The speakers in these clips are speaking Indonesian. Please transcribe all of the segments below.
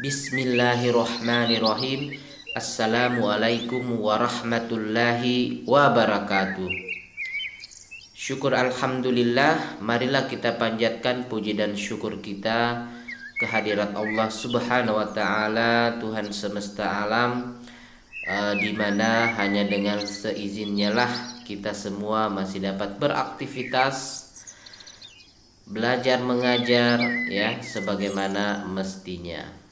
Bismillahirrahmanirrahim. Assalamualaikum warahmatullahi wabarakatuh. Syukur alhamdulillah. Marilah kita panjatkan puji dan syukur kita kehadirat Allah Subhanahu wa taala, Tuhan semesta alam, di mana hanya dengan seizinnya lah kita semua masih dapat beraktivitas, belajar mengajar ya sebagaimana mestinya.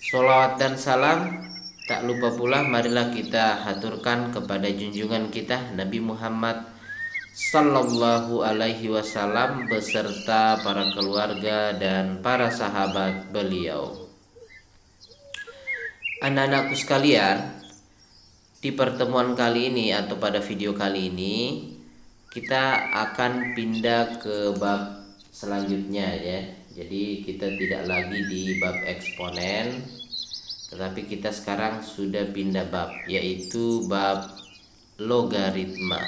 Sholawat dan salam tak lupa pula marilah kita haturkan kepada junjungan kita Nabi Muhammad Sallallahu alaihi wasallam beserta para keluarga dan para sahabat beliau. Anak-anakku sekalian, di pertemuan kali ini atau pada video kali ini kita akan pindah ke bab selanjutnya ya. Jadi kita tidak lagi di bab eksponen, tetapi kita sekarang sudah pindah bab, yaitu bab logaritma.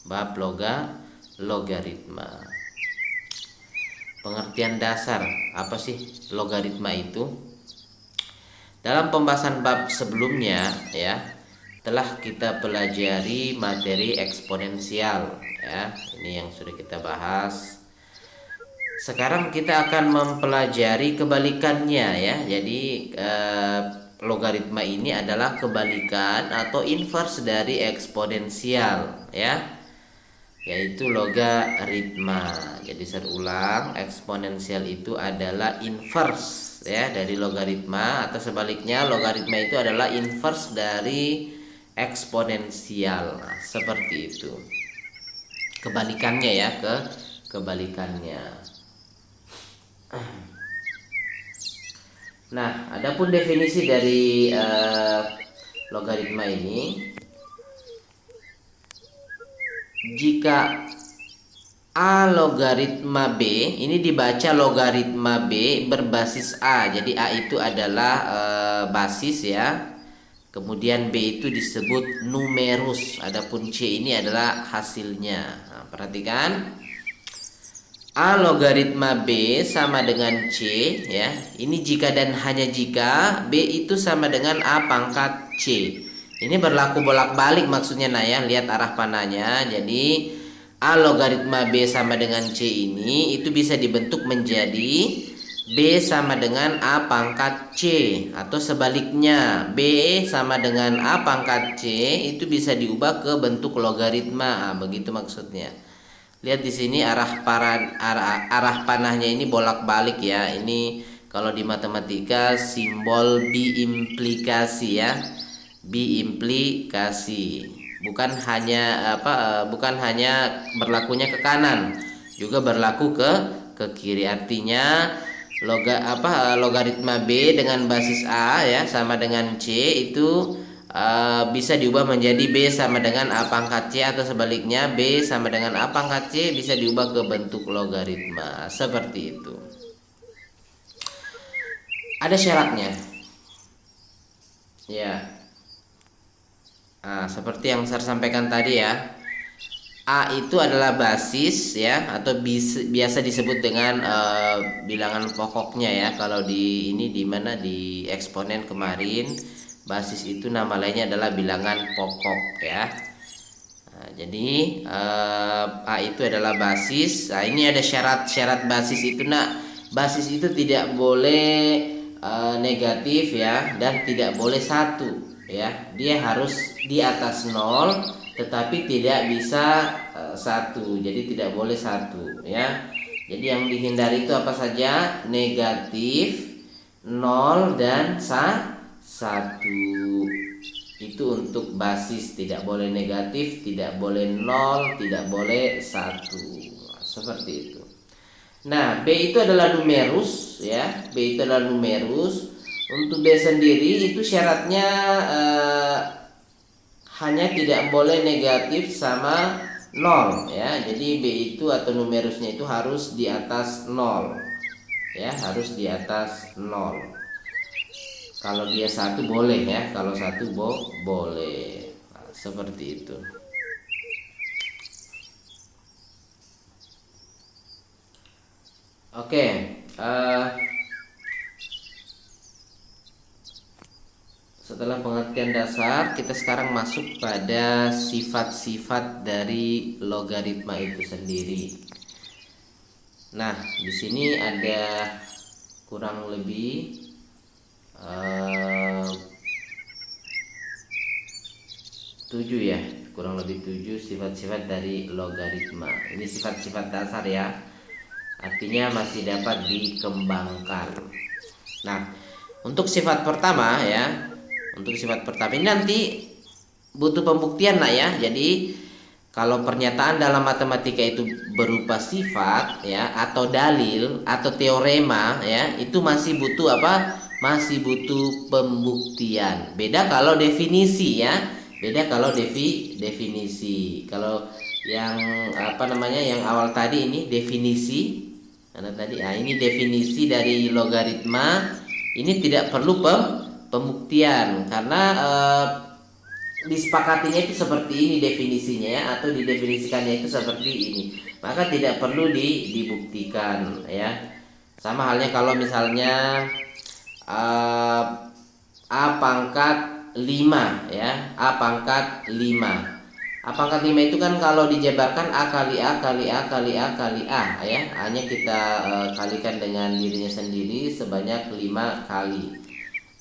Bab logaritma. Pengertian dasar apa sih logaritma itu? Dalam pembahasan bab sebelumnya ya, telah kita pelajari materi eksponensial ya. Ini yang sudah kita bahas. Sekarang kita akan mempelajari kebalikannya ya. Jadi logaritma ini adalah kebalikan atau inverse dari eksponensial ya, yaitu logaritma. Jadi saya ulang, eksponensial itu adalah inverse ya dari logaritma, atau sebaliknya logaritma itu adalah inverse dari eksponensial. Nah, seperti itu. Kebalikannya ya, kebalikannya. Nah, adapun definisi dari logaritma ini, jika A logaritma B, ini dibaca logaritma B berbasis A. Jadi A itu adalah basis ya. Kemudian B itu disebut numerus. Adapun C ini adalah hasilnya. Nah, perhatikan. A logaritma B sama dengan C ya. Ini jika dan hanya jika B itu sama dengan A pangkat C. Ini berlaku bolak-balik maksudnya nah ya. Lihat arah panahnya. Jadi A logaritma B sama dengan C ini itu bisa dibentuk menjadi B sama dengan A pangkat C, atau sebaliknya B sama dengan A pangkat C itu bisa diubah ke bentuk logaritma. Begitu maksudnya. Lihat di sini arah panahnya ini bolak-balik ya. Ini kalau di matematika simbol biimplikasi ya. Biimplikasi. Bukan hanya berlakunya ke kanan, juga berlaku ke kiri. Artinya logaritma B dengan basis A ya sama dengan C itu bisa diubah menjadi B sama dengan A pangkat C, atau sebaliknya B sama dengan A pangkat C bisa diubah ke bentuk logaritma. Seperti itu. Ada syaratnya. Ya. Nah, seperti yang saya sampaikan tadi ya. A itu adalah basis ya, atau biasa disebut dengan bilangan pokoknya ya. Kalau di mana di eksponen kemarin, basis itu nama lainnya adalah bilangan pokok ya. Nah, jadi A itu adalah basis. Nah, ini ada syarat basis itu. Nah, basis itu tidak boleh negatif ya, dan tidak boleh satu ya. Dia harus di atas 0 tetapi tidak bisa 1. Jadi tidak boleh 1 ya. Jadi yang dihindari itu apa saja? Negatif, 0 dan 1. Itu untuk basis. Tidak boleh negatif, tidak boleh 0, tidak boleh 1. Seperti itu. Nah, B itu adalah numerus ya. B itu adalah numerus. Untuk B sendiri itu syaratnya hanya tidak boleh negatif sama 0 ya. Jadi B itu atau numerusnya itu harus di atas 0 ya, harus di atas 0. Kalau dia 1 boleh ya, kalau 1 boleh. Nah, seperti itu. Oke, setelah pengertian dasar, kita sekarang masuk pada sifat-sifat dari logaritma itu sendiri. Nah, di sini ada kurang lebih 7 ya, kurang lebih 7 sifat-sifat dari logaritma. Ini sifat-sifat dasar ya, artinya masih dapat dikembangkan. Nah, untuk sifat pertama ya, untuk sifat pertama ini nanti butuh pembuktian lah ya. Jadi kalau pernyataan dalam matematika itu berupa sifat ya, atau dalil atau teorema ya, itu masih butuh apa? Masih butuh pembuktian. Beda kalau definisi ya. Beda kalau definisi. Kalau yang apa namanya, yang awal tadi ini definisi. Karena tadi ini definisi dari logaritma, ini tidak perlu pembuktian karena disepakatinya itu seperti ini definisinya ya, atau didefinisikannya itu seperti ini, maka tidak perlu dibuktikan ya. Sama halnya kalau misalnya A pangkat 5 ya, A pangkat 5. A pangkat 5 itu kan kalau dijabarkan A kali A kali A kali A kali A ya, hanya kita kalikan dengan dirinya sendiri sebanyak 5 kali.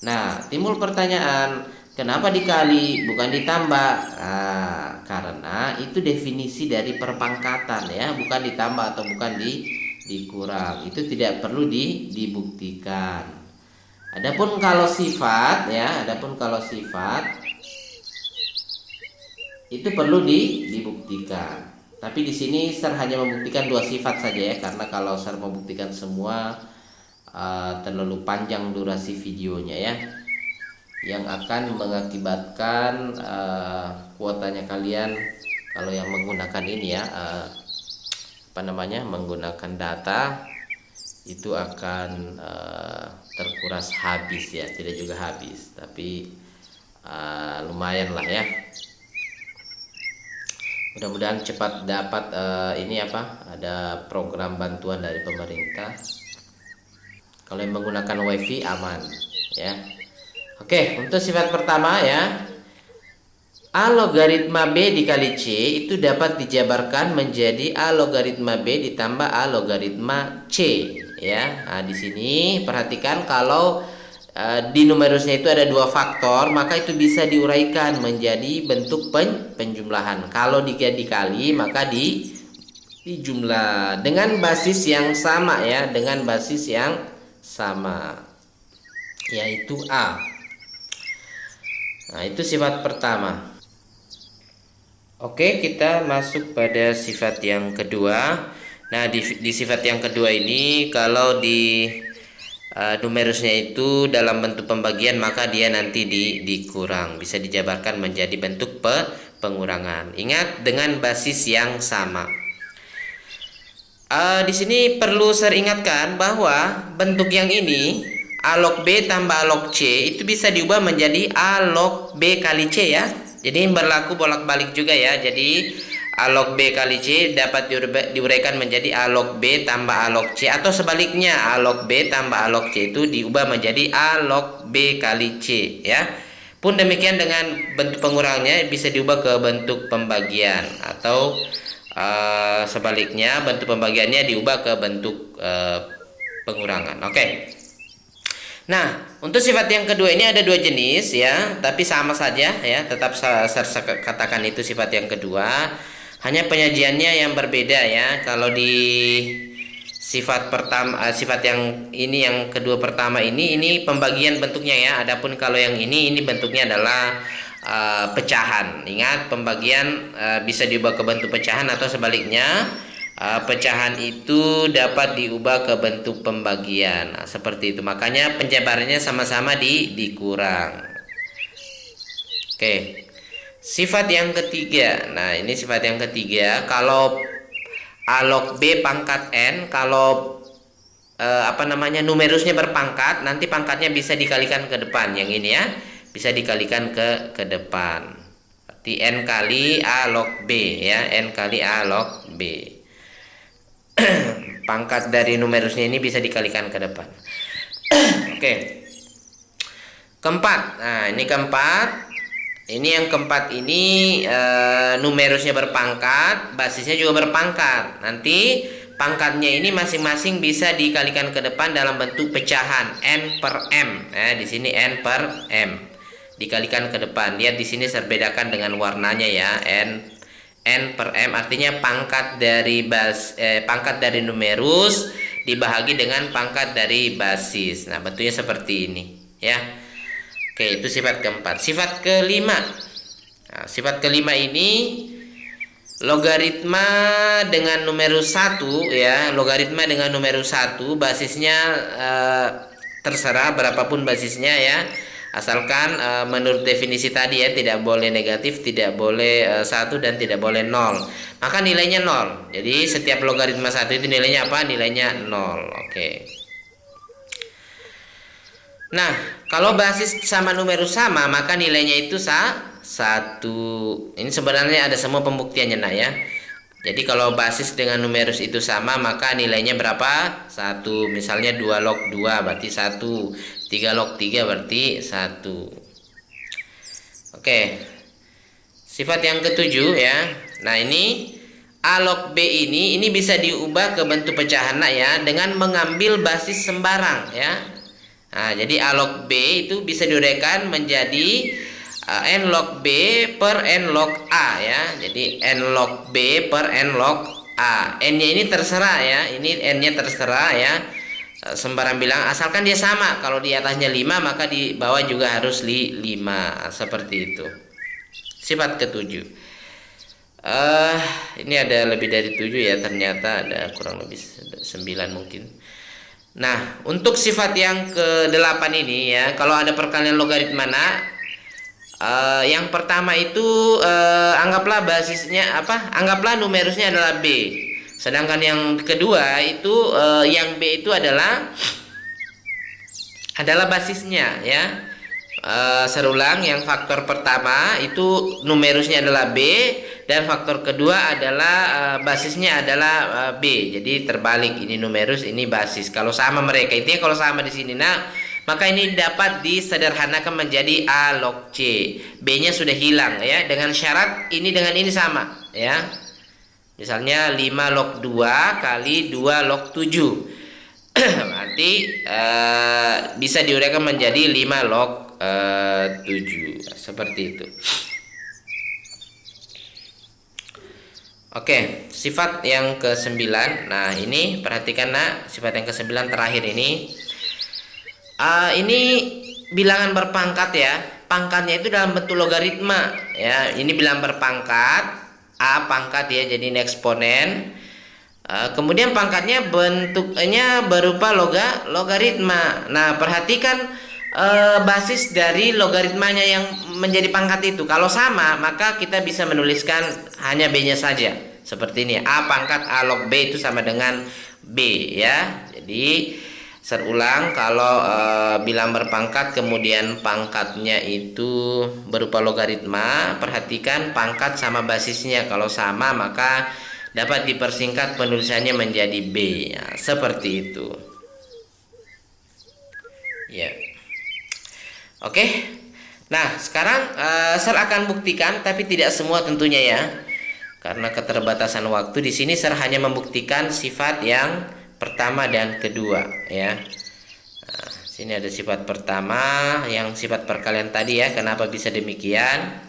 Nah, timbul pertanyaan, kenapa dikali bukan ditambah? Nah, karena itu definisi dari perpangkatan ya, bukan ditambah atau bukan dikurang. Itu tidak perlu dibuktikan. Adapun kalau sifat ya, itu perlu dibuktikan. Tapi di sini Sir hanya membuktikan 2 sifat saja ya, karena kalau Sir membuktikan semua terlalu panjang durasi videonya ya, yang akan mengakibatkan kuotanya kalian kalau yang menggunakan ini ya, menggunakan data itu akan terkuras habis ya, tidak juga habis tapi lumayan lah ya. Mudah-mudahan cepat dapat ada program bantuan dari pemerintah. Kalau yang menggunakan wifi aman ya. Oke, untuk sifat pertama ya, A logaritma B dikali C itu dapat dijabarkan menjadi A logaritma B ditambah A logaritma C ya. Nah, di sini perhatikan kalau di numerusnya itu ada 2 faktor, maka itu bisa diuraikan menjadi bentuk penjumlahan. Kalau dikali maka dijumlah dengan basis yang sama ya, dengan basis yang sama yaitu A. Nah, itu sifat pertama. Oke, kita masuk pada sifat yang kedua. Nah, di sifat yang kedua ini kalau di numerusnya itu dalam bentuk pembagian, maka dia nanti dikurang, bisa dijabarkan menjadi bentuk pengurangan. Ingat, dengan basis yang sama. Di sini perlu saya ingatkan bahwa bentuk yang ini A log B tambah A log C itu bisa diubah menjadi A log B kali C ya. Jadi berlaku bolak-balik juga ya. Jadi A log B kali C dapat diuraikan menjadi A log B tambah A log C, atau sebaliknya A log B tambah A log C itu diubah menjadi A log B kali C ya. Pun demikian dengan bentuk pengurangnya bisa diubah ke bentuk pembagian, atau sebaliknya bentuk pembagiannya diubah ke bentuk pengurangan. Oke. Nah, untuk sifat yang kedua ini ada 2 jenis ya, tapi sama saja ya, tetap saya katakan itu sifat yang kedua. Hanya penyajiannya yang berbeda ya. Kalau di sifat pertama, sifat yang ini yang kedua pertama ini pembagian bentuknya ya. Adapun kalau yang ini bentuknya adalah pecahan. Ingat, pembagian bisa diubah ke bentuk pecahan, atau sebaliknya pecahan itu dapat diubah ke bentuk pembagian. Nah, seperti itu. Makanya penjabarannya sama-sama dikurang. Oke. Sifat yang ketiga. Nah, ini sifat yang ketiga. Kalau A log B pangkat N, kalau numerusnya berpangkat, nanti pangkatnya bisa dikalikan ke depan. Yang ini ya, bisa dikalikan ke depan. Berarti N kali A log B ya, N kali A log B. Pangkat dari numerusnya ini bisa dikalikan ke depan. Oke. keempat. Nah, ini keempat. Ini yang keempat ini numerusnya berpangkat, basisnya juga berpangkat. Nanti pangkatnya ini masing-masing bisa dikalikan ke depan dalam bentuk pecahan n per m. Nah, di sini n per m dikalikan ke depan. Lihat di sini saya bedakan dengan warnanya ya, n per m artinya pangkat dari numerus dibahagi dengan pangkat dari basis. Nah, bentuknya seperti ini ya. Oke, itu sifat keempat. Sifat kelima. Nah, sifat kelima ini logaritma dengan numerus 1 ya. Logaritma dengan numerus 1 basisnya terserah berapapun basisnya ya. Asalkan menurut definisi tadi ya, tidak boleh negatif, tidak boleh 1 dan tidak boleh 0. Maka nilainya 0. Jadi setiap logaritma 1 itu nilainya apa? Nilainya 0. Oke. Nah, kalau basis sama numerus sama, maka nilainya itu 1. Ini sebenarnya ada semua pembuktiannya nak ya. Jadi kalau basis dengan numerus itu sama, maka nilainya berapa? 1. Misalnya 2 log 2 berarti 1. 3 log 3 berarti 1. Oke. Sifat yang ketujuh ya. Nah, ini A log B ini bisa diubah ke bentuk pecahan nak ya, dengan mengambil basis sembarang ya. Nah, jadi A log B itu bisa diuraikan menjadi n log B per n log A ya. Jadi n log B per n log A. N-nya ini terserah ya. Ini n-nya terserah ya. Sembarang bilang asalkan dia sama. Kalau di atasnya 5 maka di bawah juga harus 5. Seperti itu. Sifat ketujuh. Ini ada lebih dari 7 ya, ternyata ada kurang lebih 9 mungkin. Nah, untuk sifat yang ke-8 ini ya, kalau ada perkalian logaritma yang pertama itu anggaplah basisnya apa? Anggaplah numerusnya adalah B. Sedangkan yang kedua itu yang B itu adalah basisnya ya. Serulang, yang faktor pertama itu numerusnya adalah B dan faktor kedua adalah basisnya adalah B. Jadi terbalik, ini numerus, ini basis. Kalau sama mereka itu kalau sama di sini maka ini dapat disederhanakan menjadi A log C. B-nya sudah hilang ya, dengan syarat ini dengan ini sama ya. Misalnya 5 log 2 kali 2 log 7. Berarti bisa diuraikan menjadi 5 log 7 seperti itu. Oke, sifat yang ke-9. Nah, ini perhatikan nak, sifat yang ke-9 terakhir ini. Ini bilangan berpangkat ya. Pangkatnya itu dalam bentuk logaritma ya. Ini bilangan berpangkat, A pangkat ya, jadi ini eksponen. Kemudian pangkatnya bentuknya berupa logaritma. Nah, perhatikan basis dari logaritmanya yang menjadi pangkat itu. Kalau sama, maka kita bisa menuliskan hanya B-nya saja. Seperti ini, A pangkat A log B itu sama dengan B ya. Jadi serulang, kalau bilang berpangkat kemudian pangkatnya itu berupa logaritma, perhatikan pangkat sama basisnya. Kalau sama, maka dapat dipersingkat penulisannya menjadi B ya. Seperti itu ya. Oke. Nah, sekarang saya akan buktikan, tapi tidak semua tentunya ya. Karena keterbatasan waktu, di sini saya hanya membuktikan sifat yang pertama dan kedua ya. Nah, sini ada sifat pertama yang sifat perkalian tadi ya. Kenapa bisa demikian?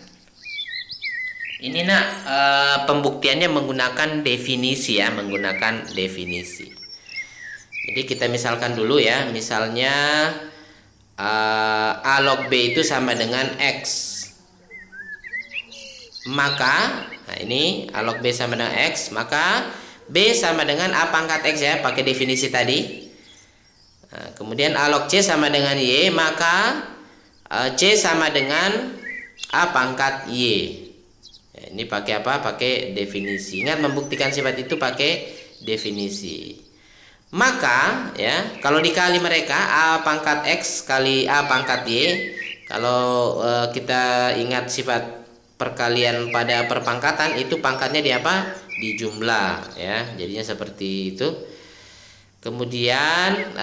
Ini nak pembuktiannya menggunakan definisi ya, menggunakan definisi. Jadi kita misalkan dulu ya, misalnya A log B itu sama dengan X. Maka, nah ini A log B sama dengan X, maka B sama dengan A pangkat X ya, pakai definisi tadi. Nah, kemudian A log C sama dengan Y, maka C sama dengan A pangkat Y. Ya, ini pakai apa? Pakai definisi. Ingat, membuktikan sifat itu pakai definisi. Maka ya, kalau dikali mereka A pangkat X kali A pangkat Y, kalau kita ingat sifat perkalian pada perpangkatan, itu pangkatnya di apa? Di jumlah ya. Jadinya seperti itu. Kemudian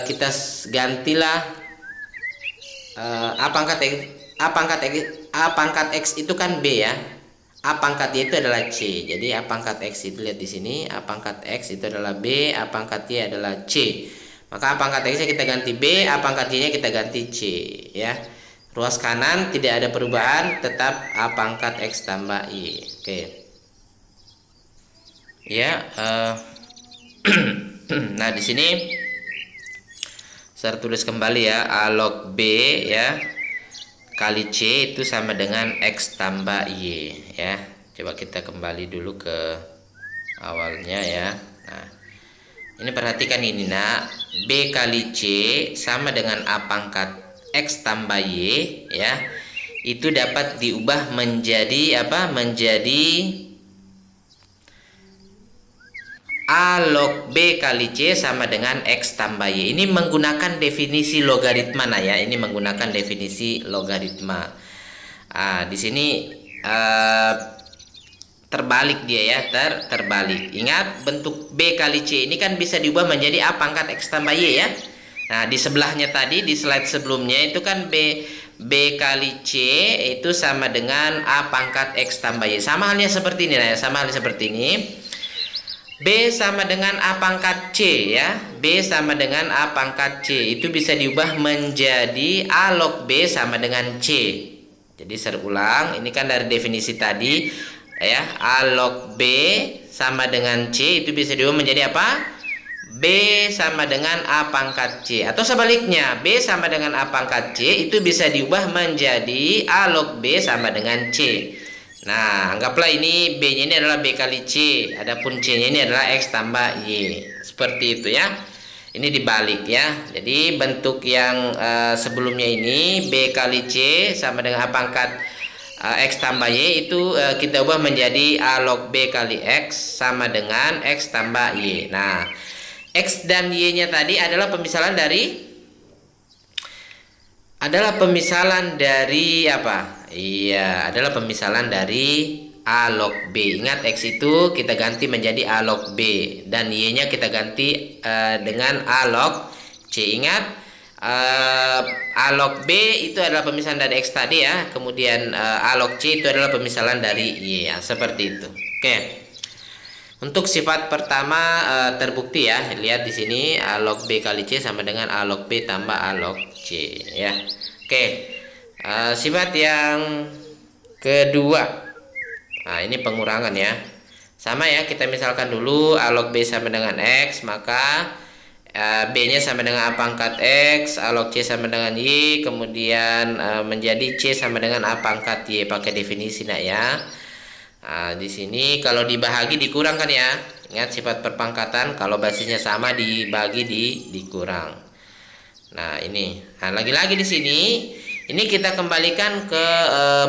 kita gantilah A pangkat X, A pangkat X itu kan B ya. A pangkat Y itu adalah C. Jadi A pangkat X itu lihat di sini, A pangkat X itu adalah B, A pangkat Y adalah C. Maka A pangkat X-nya kita ganti B, A pangkat Y-nya kita ganti C ya. Ruas kanan tidak ada perubahan, tetap A pangkat X tambah Y. Oke. Ya, nah di sini saya tulis kembali ya, A log B ya kali C itu sama dengan X tambah Y ya. Coba kita kembali dulu ke awalnya ya. Nah, ini perhatikan ini nak, B kali C sama dengan A pangkat X tambah Y ya. Itu dapat diubah menjadi apa? Menjadi A log B kali C sama dengan X tambah Y. Ini menggunakan definisi logaritma nah ya. Ini menggunakan definisi logaritma. Di sini terbalik dia ya, terbalik. Ingat bentuk B kali C ini kan bisa diubah menjadi A pangkat X tambah Y ya. Nah, di sebelahnya tadi di slide sebelumnya itu kan B kali C itu sama dengan A pangkat X tambah Y. Sama halnya seperti ini nah ya, sama halnya seperti ini. B sama dengan A pangkat C ya. B sama dengan A pangkat C itu bisa diubah menjadi A log B sama dengan C. Jadi saya ulang, ini kan dari definisi tadi ya, A log B sama dengan C itu bisa diubah menjadi apa? B sama dengan A pangkat C. Atau sebaliknya, B sama dengan A pangkat C itu bisa diubah menjadi A log B sama dengan C. Nah, anggaplah ini B-nya ini adalah B kali C, adapun C-nya ini adalah X tambah Y. Seperti itu ya. Ini dibalik ya. Jadi bentuk yang sebelumnya ini B kali C sama dengan A pangkat X tambah Y itu kita ubah menjadi A log B kali X sama dengan X tambah Y. Nah, X dan Y-nya tadi adalah pemisalan dari apa? Iya, adalah pemisalan dari A log B. Ingat, X itu kita ganti menjadi A log B dan Y-nya kita ganti dengan A log C. Ingat, A log B itu adalah pemisalan dari X tadi ya. Kemudian A log C itu adalah pemisalan dari Y ya, seperti itu. Oke. Untuk sifat pertama terbukti ya. Lihat di sini A log B kali C sama dengan A log B tambah A log C ya. Oke. Sifat yang kedua, nah ini pengurangan ya, sama ya, kita misalkan dulu A log B sama dengan X, maka B nya sama dengan A pangkat X, A log C sama dengan Y, kemudian menjadi C sama dengan A pangkat Y, pakai definisi nak ya. Di sini kalau dibahagi dikurangkan ya, ingat sifat perpangkatan, kalau basisnya sama dibagi dikurang. Nah ini, lagi-lagi di sini. Ini kita kembalikan ke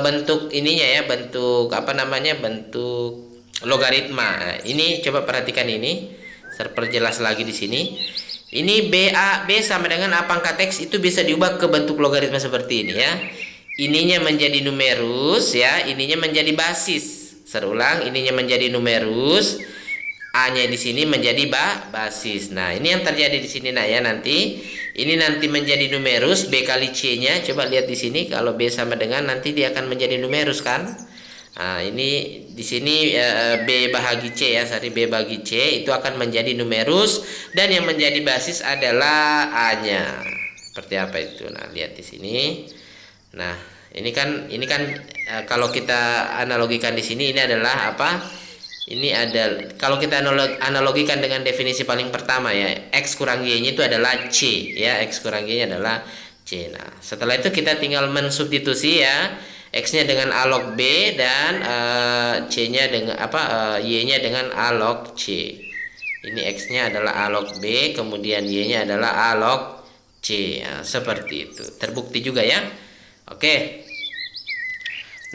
bentuk ininya ya, bentuk apa namanya, bentuk logaritma. Nah, ini coba perhatikan ini, saya perjelas lagi di sini. Ini B sama dengan A pangkat X itu bisa diubah ke bentuk logaritma seperti ini ya. Ininya menjadi numerus ya, ininya menjadi basis. Saya ulang, ininya menjadi numerus, A-nya di sini menjadi basis. Nah, ini yang terjadi di sini nak ya nanti. Ini nanti menjadi numerus B kali C-nya. Coba lihat di sini, kalau B sama dengan nanti dia akan menjadi numerus kan? Nah, ini di sini B bahagi C ya, sorry, B bagi C itu akan menjadi numerus dan yang menjadi basis adalah A-nya. Seperti apa itu? Nah, lihat di sini. Nah, ini kan kalau kita analogikan di sini, ini adalah apa? Ini ada, kalau kita analogikan dengan definisi paling pertama ya, X kurang Y-nya itu adalah C ya, X kurang Y-nya adalah C. Nah, setelah itu kita tinggal mensubstitusi ya, X-nya dengan A log B dan C-nya dengan apa, Y-nya dengan A log C. Ini X-nya adalah A log B, kemudian Y-nya adalah A log C. Ya, seperti itu. Terbukti juga ya. Oke.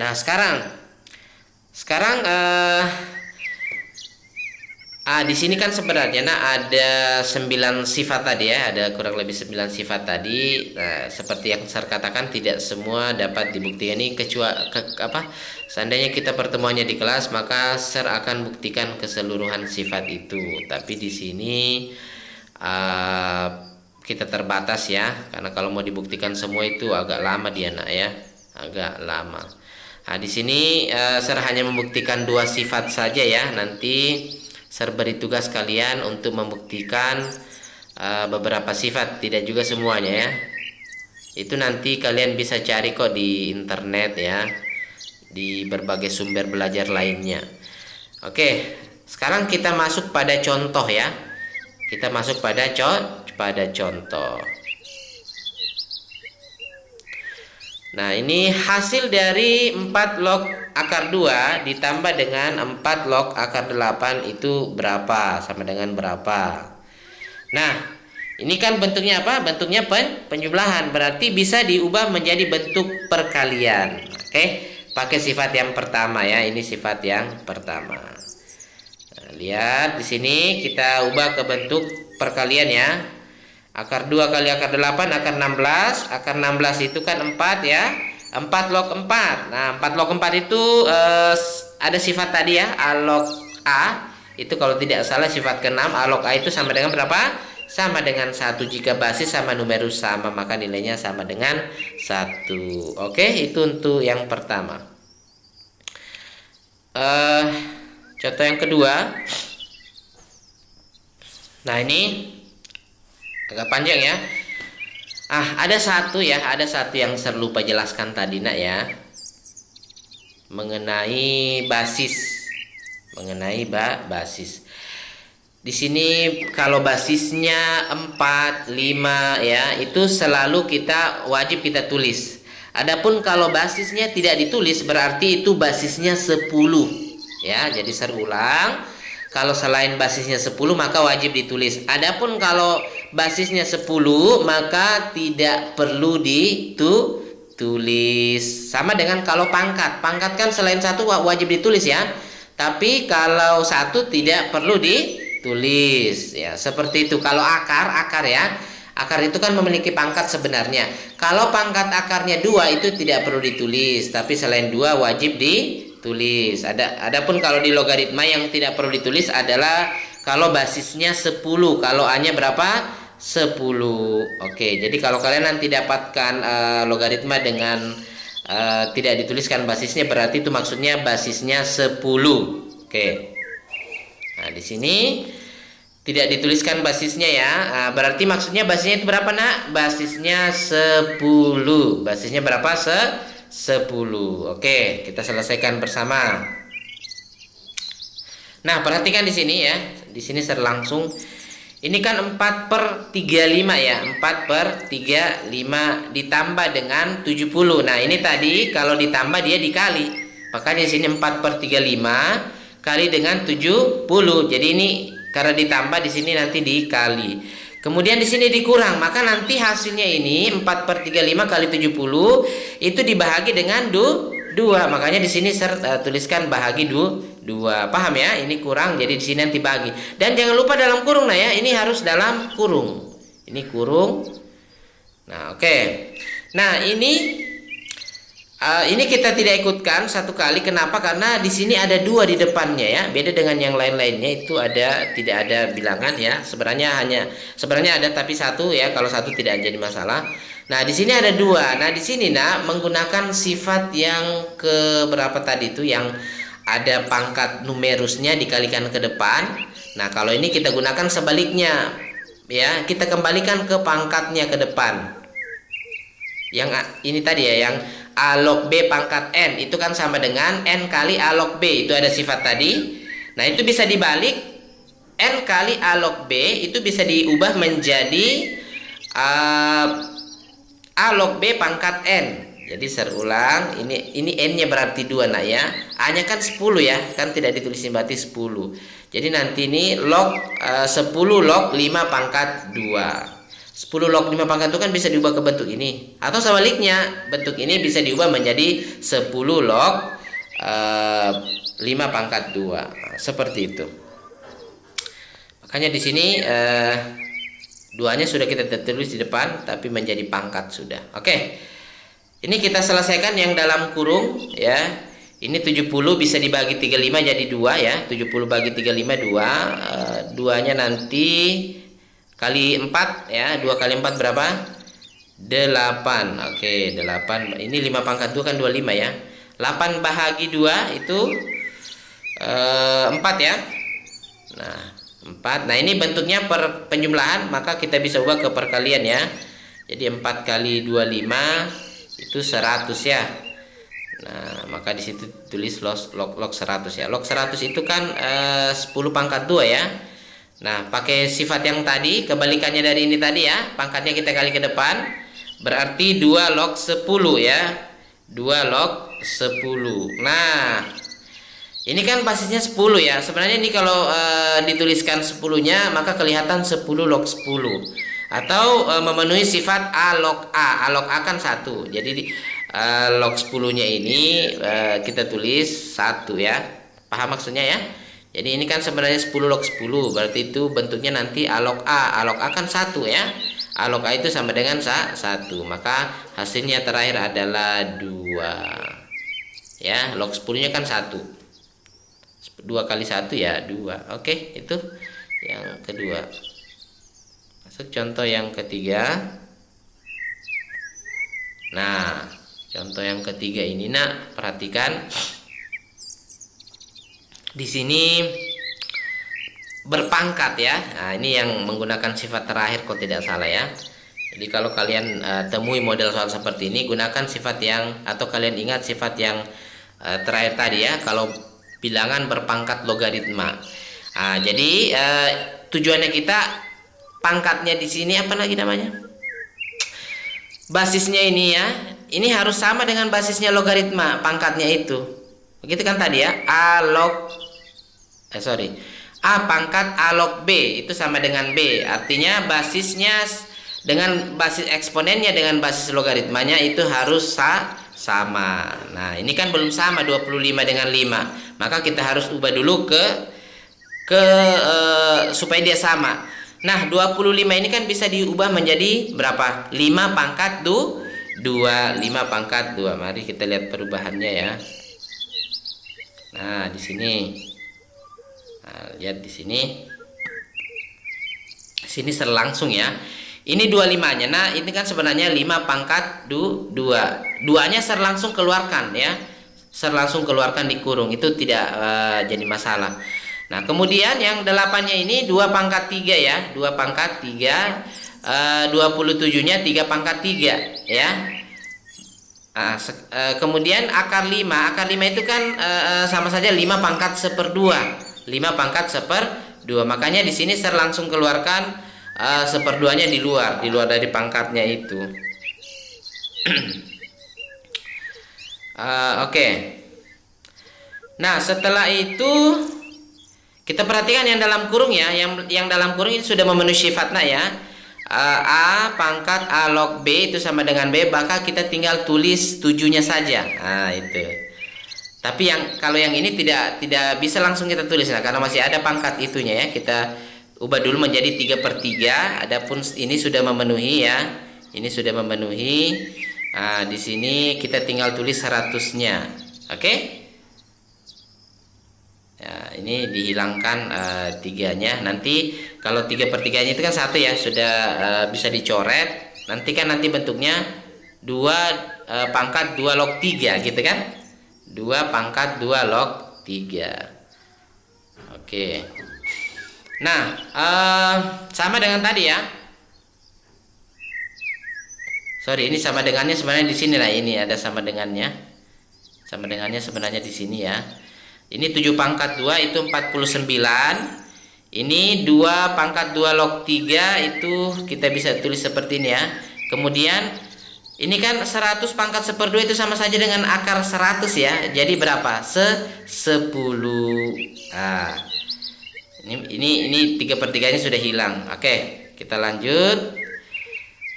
Nah, sekarang di sini kan sebenarnya ada 9 sifat tadi ya, ada kurang lebih 9 sifat tadi. Nah, seperti yang saya katakan, tidak semua dapat dibuktikan ini kecuali seandainya kita pertemuannya di kelas, maka saya akan buktikan keseluruhan sifat itu. Tapi di sini kita terbatas ya, karena kalau mau dibuktikan semua itu agak lama dia nak ya, agak lama. Nah, di sini Sir hanya membuktikan 2 sifat saja ya. Nanti Sir beri tugas kalian untuk membuktikan beberapa sifat, tidak juga semuanya ya. Itu nanti kalian bisa cari kok di internet ya, di berbagai sumber belajar lainnya. Oke, sekarang kita masuk pada contoh ya. Kita masuk pada contoh. Nah, ini hasil dari 4 log akar 2 ditambah dengan 4 log akar 8 itu berapa? Sama dengan berapa? Nah, ini kan bentuknya apa? Bentuknya penjumlahan, berarti bisa diubah menjadi bentuk perkalian. Oke, pakai sifat yang pertama ya. Ini sifat yang pertama. Nah, lihat di sini kita ubah ke bentuk perkalian ya. Akar 2 kali akar 8 akar 16. Akar 16 itu kan 4 ya. 4 log 4. Nah, 4 log 4 itu ada sifat tadi ya, A log A. Itu kalau tidak salah sifat ke-6. A log A itu sama dengan berapa? Sama dengan 1. Jika basis sama numerus sama, maka nilainya sama dengan 1. Oke, itu untuk yang pertama. Contoh yang kedua. Nah, ini agak panjang ya. Ada satu yang saya lupa jelaskan tadi nak ya, mengenai basis. Di sini kalau basisnya 4, 5 ya, itu selalu wajib kita tulis. Adapun kalau basisnya tidak ditulis, berarti itu basisnya 10 ya. Jadi saya ulang, kalau selain basisnya 10 maka wajib ditulis. Adapun kalau basisnya 10 maka tidak perlu ditulis. Sama dengan kalau pangkat. Pangkat kan selain 1 wajib ditulis ya. Tapi kalau 1 tidak perlu ditulis ya. Seperti itu. Kalau akar ya. Akar itu kan memiliki pangkat sebenarnya. Kalau pangkat akarnya 2 itu tidak perlu ditulis, tapi selain 2 wajib ditulis. Adapun kalau di logaritma yang tidak perlu ditulis adalah kalau basisnya 10. Kalau A-nya berapa? 10. Oke, jadi kalau kalian nanti dapatkan logaritma dengan tidak dituliskan basisnya, berarti itu maksudnya basisnya 10. Oke. Nah, di sini tidak dituliskan basisnya ya. Berarti maksudnya basisnya itu berapa nak? Basisnya 10. Basisnya berapa? 10. Oke, kita selesaikan bersama. Nah, perhatikan di sini ya. Di sini saya langsung. Ini kan 4/35 ya. 4/35 ditambah dengan 70. Nah, ini tadi kalau ditambah dia dikali. Makanya di sini 4/35 kali dengan 70. Jadi ini karena ditambah di sini nanti dikali. Kemudian di sini dikurang, maka nanti hasilnya ini 4/35 kali 70 itu dibahagi dengan 2. Makanya di sini saya tuliskan bahagi 2. Paham ya? Ini kurang, jadi di sini nanti bagi. Dan jangan lupa dalam kurung nah ya, ini harus dalam kurung. Ini kurung. Nah, oke. Nah, ini kita tidak ikutkan satu kali. Kenapa? Karena di sini ada 2 di depannya ya. Beda dengan yang lain-lainnya, itu tidak ada bilangan ya. Sebenarnya ada tapi 1 ya. Kalau 1 tidak jadi masalah. Nah, di sini ada 2. Nah, di sini menggunakan sifat yang ke berapa tadi itu, yang ada pangkat numerusnya dikalikan ke depan. Nah, kalau ini kita gunakan sebaliknya ya. Kita kembalikan ke pangkatnya ke depan. Yang ini tadi ya, yang A log B pangkat N itu kan sama dengan N kali A log B. Itu ada sifat tadi. Nah, itu bisa dibalik. N kali A log B itu bisa diubah menjadi A log B pangkat N. Jadi saya ulang, ini N-nya berarti 2 nak ya. A-nya kan 10 ya, kan tidak ditulisin berarti 10. Jadi nanti ini log 10 log 5 pangkat 2. 10 log 5 pangkat itu kan bisa diubah ke bentuk ini. Atau sebaliknya, bentuk ini bisa diubah menjadi 10 log 5 pangkat 2. Seperti itu. Makanya di sini 2-nya sudah kita tulis di depan, tapi menjadi pangkat sudah. Oke. Ini kita selesaikan yang dalam kurung ya. Ini 70 bisa dibagi 35 jadi 2 ya. 70 bagi 35 2. 2-nya nanti kali 4 ya. 2 kali 4 berapa? 8. Oke, 8. Ini 5 pangkat 2 kan 25 ya. 8 bahagi 2 itu 4 ya. Nah, 4. Nah, ini bentuknya per penjumlahan, maka kita bisa ubah ke perkalian ya. Jadi 4 kali 25 itu 100 ya. Nah, maka di situ tulis log 100 ya. Log 100 itu kan 10 pangkat 2 ya. Nah, pakai sifat yang tadi, kebalikannya dari ini tadi ya. Pangkatnya kita kali ke depan, berarti 2 log 10 ya. 2 log 10. Nah, ini kan basisnya 10 ya. Sebenarnya ini kalau dituliskan 10-nya, maka kelihatan 10 log 10. Atau memenuhi sifat A log A. A log A kan 1. Jadi log 10-nya ini kita tulis 1 ya. Paham maksudnya ya? Jadi ini kan sebenarnya 10 log 10. Berarti itu bentuknya nanti A log A. A log A kan 1 ya. A log A itu sama dengan 1. Maka hasilnya terakhir adalah 2. Ya, log 10-nya kan 1. 2 kali 1 ya 2. Oke, itu yang kedua. Masuk contoh yang ketiga. Nah, contoh yang ketiga ini nak, perhatikan. Di sini berpangkat ya. Nah, ini yang menggunakan sifat terakhir kalau tidak salah ya. Jadi kalau kalian temui model soal seperti ini, gunakan sifat yang, atau kalian ingat sifat yang terakhir tadi ya. Kalau bilangan berpangkat logaritma. Nah, jadi tujuannya kita pangkatnya di sini apa lagi namanya? Basisnya ini ya. Ini harus sama dengan basisnya logaritma, pangkatnya itu. Begitu kan tadi ya? A pangkat A log B itu sama dengan B. Artinya basisnya dengan basis eksponennya dengan basis logaritmanya itu harus sama. Nah, ini kan belum sama 25 dengan 5. Maka kita harus ubah dulu supaya dia sama. Nah, 25 ini kan bisa diubah menjadi berapa? 5 pangkat 2. 5 pangkat 2. Mari kita lihat perubahannya ya. Nah, di sini. Nah, lihat di sini. Sini langsung ya. Ini 25-nya. Nah, ini kan sebenarnya 5 pangkat 2. 2-nya langsung keluarkan ya. Langsung keluarkan di kurung. Itu tidak jadi masalah. Nah, kemudian yang 8-nya ini 2 pangkat 3 ya. 2 pangkat 3. 27-nya 3 pangkat 3 ya. Nah, kemudian akar 5. Akar 5 itu kan sama saja 5 pangkat 1/2. 5 pangkat 1/2. Makanya di sini langsung keluarkan 1/2-nya di luar dari pangkatnya itu. Oke. Nah, setelah itu kita perhatikan yang dalam kurung ya. Yang dalam kurung ini sudah memenuhi sifatnya ya. A pangkat A log B itu sama dengan B, maka kita tinggal tulis 7-nya saja. Nah, itu. Tapi kalau yang ini tidak bisa langsung kita tulis nah, karena masih ada pangkat itunya ya. Kita ubah dulu menjadi 3/3. Adapun ini sudah memenuhi ya. Ini sudah memenuhi. Nah, di sini kita tinggal tulis 100-nya. Oke? Ya, ini dihilangkan 3-nya. Nanti kalau 3/3-nya itu kan 1 ya, sudah bisa dicoret. Nanti bentuknya 2 pangkat 2 log 3 gitu kan? 2 pangkat 2 log 3. Oke. Nah, sama dengan tadi ya. Sorry, ini sama dengannya sebenarnya di sini lah. Ini ada sama dengannya. Sama dengannya sebenarnya di sini ya. Ini 7 pangkat 2 itu 49. Ini 2 pangkat 2 log 3 itu kita bisa tulis seperti ini ya. Kemudian ini kan 100 pangkat 1/2 itu sama saja dengan akar 100 ya. Jadi berapa? 10. Nah, ini 3/3-nya sudah hilang. Oke, kita lanjut.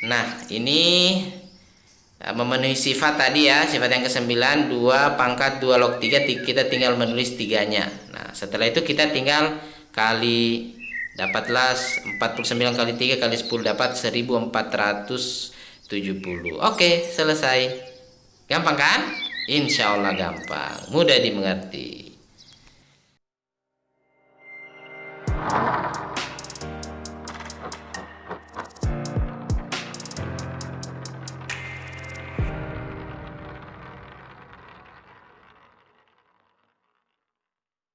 Nah, ini memenuhi sifat tadi ya, sifat yang ke-9, 2 pangkat 2 log 3, kita tinggal menulis 3-nya. Nah, setelah itu kita tinggal kali, dapatlah 49 kali 3 kali 10 dapat 1470. Oke, selesai. Gampang kan? Insya Allah gampang, mudah dimengerti.